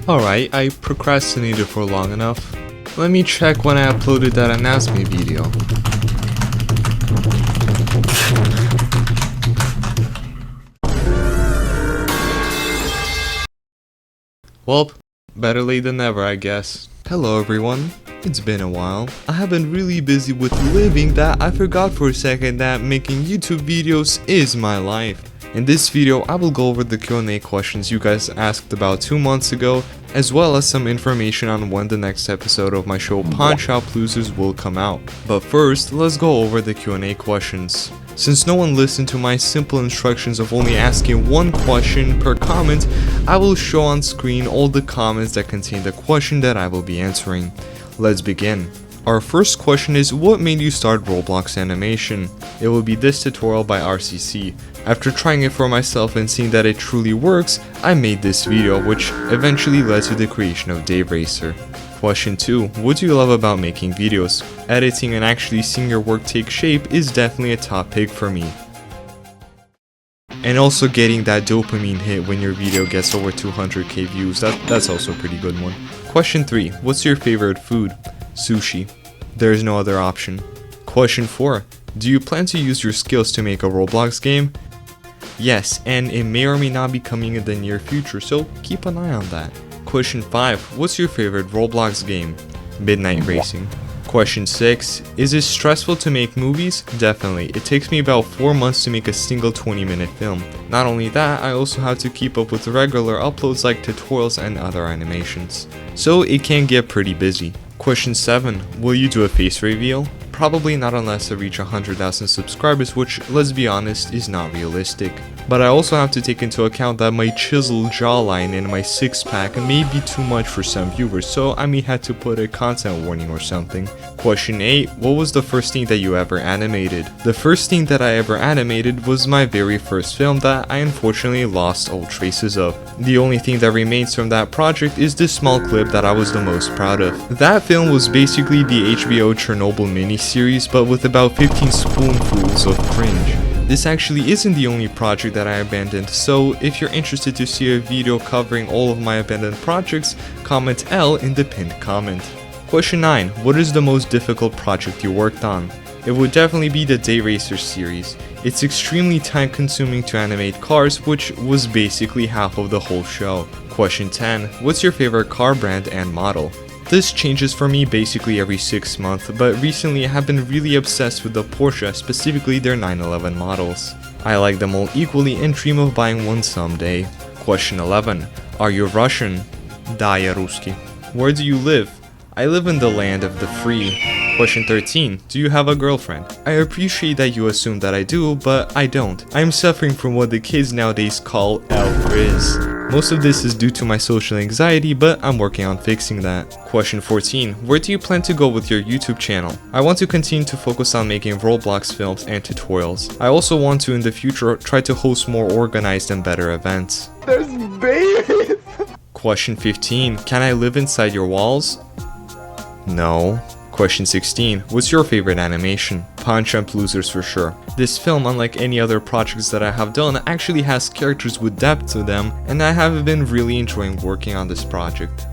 Alright, I procrastinated for long enough. Let me check when I uploaded that announcement video. Well, better late than never, I guess. Hello everyone, it's been a while. I have been really busy with living that I forgot for a second that making YouTube videos is my life. In this video, I will go over the Q&A questions you guys asked about 2 months ago, as well as some information on when the next episode of my show Pawn Shop Losers will come out. But first, let's go over the Q&A questions. Since no one listened to my simple instructions of only asking one question per comment, I will show on screen all the comments that contain the question that I will be answering. Let's begin. Our first question is, what made you start Roblox animation? It will be this tutorial by RCC. After trying it for myself and seeing that it truly works, I made this video, which eventually led to the creation of Dave Racer. Question 2. What do you love about making videos? Editing and actually seeing your work take shape is definitely a top pick for me. And also getting that dopamine hit when your video gets over 200k views, that's also a pretty good one. Question 3. What's your favorite food? Sushi. There's no other option. Question 4. Do you plan to use your skills to make a Roblox game? Yes, and it may or may not be coming in the near future, so keep an eye on that. Question 5. What's your favorite Roblox game? Midnight Racing. Question 6. Is it stressful to make movies? Definitely. It takes me about 4 months to make a single 20-minute film. Not only that, I also have to keep up with regular uploads like tutorials and other animations. So it can get pretty busy. Question 7. Will you do a face reveal? Probably not unless I reach 100,000 subscribers, which, let's be honest, is not realistic. But I also have to take into account that my chiseled jawline and my six-pack may be too much for some viewers, so I may have to put a content warning or something. Question 8. What was the first thing that you ever animated? The first thing that I ever animated was my very first film that I unfortunately lost all traces of. The only thing that remains from that project is this small clip that I was the most proud of. That film was basically the HBO Chernobyl miniseries, but with about 15 spoonfuls of cringe. This actually isn't the only project that I abandoned, so if you're interested to see a video covering all of my abandoned projects, comment L in the pinned comment. Question 9. What is the most difficult project you worked on? It would definitely be the Day Racer series. It's extremely time consuming to animate cars, which was basically half of the whole show. Question 10. What's your favorite car brand and model? This changes for me basically every 6 months, but recently I have been really obsessed with the Porsche, specifically their 911 models. I like them all equally and dream of buying one someday. Question 11. Are you Russian? Da, я русский. Where do you live? I live in the land of the free. Question 13. Do you have a girlfriend? I appreciate that you assume that I do, but I don't. I am suffering from what the kids nowadays call L-Riz. Most of this is due to my social anxiety, but I'm working on fixing that. Question 14. Where do you plan to go with your YouTube channel? I want to continue to focus on making Roblox films and tutorials. I also want to in the future try to host more organized and better events. There's babies! Question 15. Can I live inside your walls? No. Question 16. What's your favorite animation? Pawn Shop Losers for sure. This film, unlike any other projects that I have done, actually has characters with depth to them, and I have been really enjoying working on this project.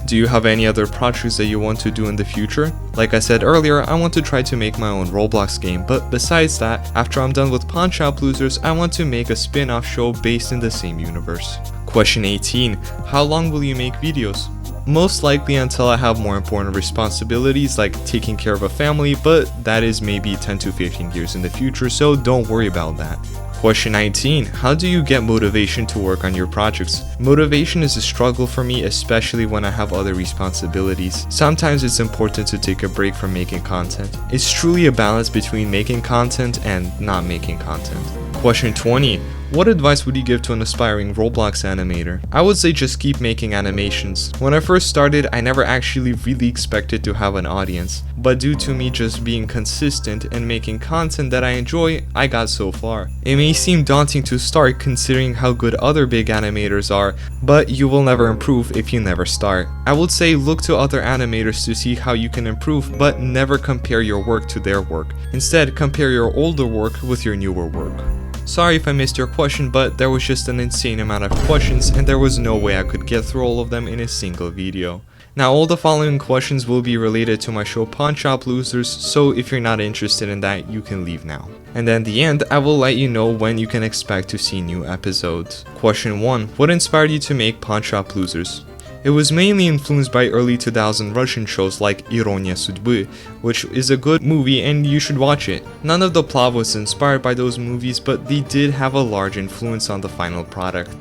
Do you have any other projects that you want to do in the future? Like I said earlier, I want to try to make my own Roblox game, but besides that, after I'm done with Pawn Shop Losers, I want to make a spin-off show based in the same universe. Question 18. How long will you make videos? Most likely until I have more important responsibilities like taking care of a family, but that is maybe 10 to 15 years in the future, so don't worry about that. Question 19. How do you get motivation to work on your projects? Motivation is a struggle for me, especially when I have other responsibilities. Sometimes it's important to take a break from making content. It's truly a balance between making content and not making content. Question 20. What advice would you give to an aspiring Roblox animator? I would say just keep making animations. When I first started, I never actually really expected to have an audience, but due to me just being consistent and making content that I enjoy, I got so far. It may seem daunting to start considering how good other big animators are, but you will never improve if you never start. I would say look to other animators to see how you can improve, but never compare your work to their work. Instead, compare your older work with your newer work. Sorry if I missed your question, but there was just an insane amount of questions and there was no way I could get through all of them in a single video. Now all the following questions will be related to my show Pawn Shop Losers, so if you're not interested in that, you can leave now. And at the end, I will let you know when you can expect to see new episodes. Question 1. What inspired you to make Pawn Shop Losers? It was mainly influenced by early 2000 Russian shows like Ironia Судьбы, which is a good movie and you should watch it. None of the plot was inspired by those movies, but they did have a large influence on the final product.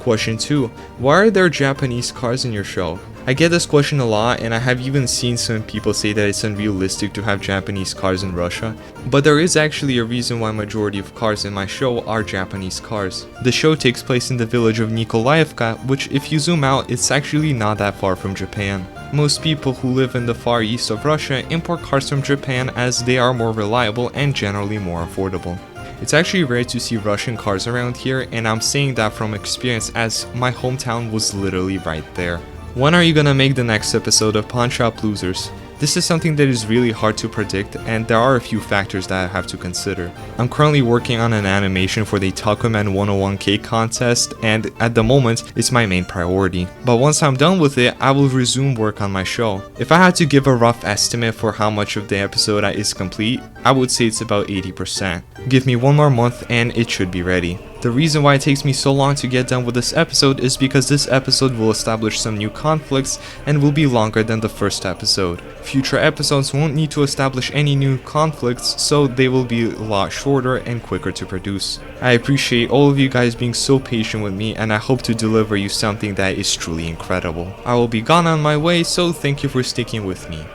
Question 2. Why are there Japanese cars in your show? I get this question a lot and I have even seen some people say that it's unrealistic to have Japanese cars in Russia, but there is actually a reason why majority of cars in my show are Japanese cars. The show takes place in the village of Nikolaevka, which if you zoom out, it's actually not that far from Japan. Most people who live in the far east of Russia import cars from Japan as they are more reliable and generally more affordable. It's actually rare to see Russian cars around here, and I'm saying that from experience as my hometown was literally right there. When are you gonna make the next episode of Pawn Shop Losers? This is something that is really hard to predict and there are a few factors that I have to consider. I'm currently working on an animation for the Takuman 101K contest and at the moment it's my main priority. But once I'm done with it, I will resume work on my show. If I had to give a rough estimate for how much of the episode is complete, I would say it's about 80%. Give me one more month and it should be ready. The reason why it takes me so long to get done with this episode is because this episode will establish some new conflicts and will be longer than the first episode. Future episodes won't need to establish any new conflicts, so they will be a lot shorter and quicker to produce. I appreciate all of you guys being so patient with me and I hope to deliver you something that is truly incredible. I will be gone on my way, so thank you for sticking with me.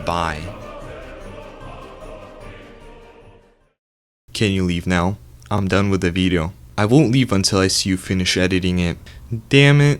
Bye. Can you leave now? I'm done with the video. I won't leave until I see you finish editing it. Damn it.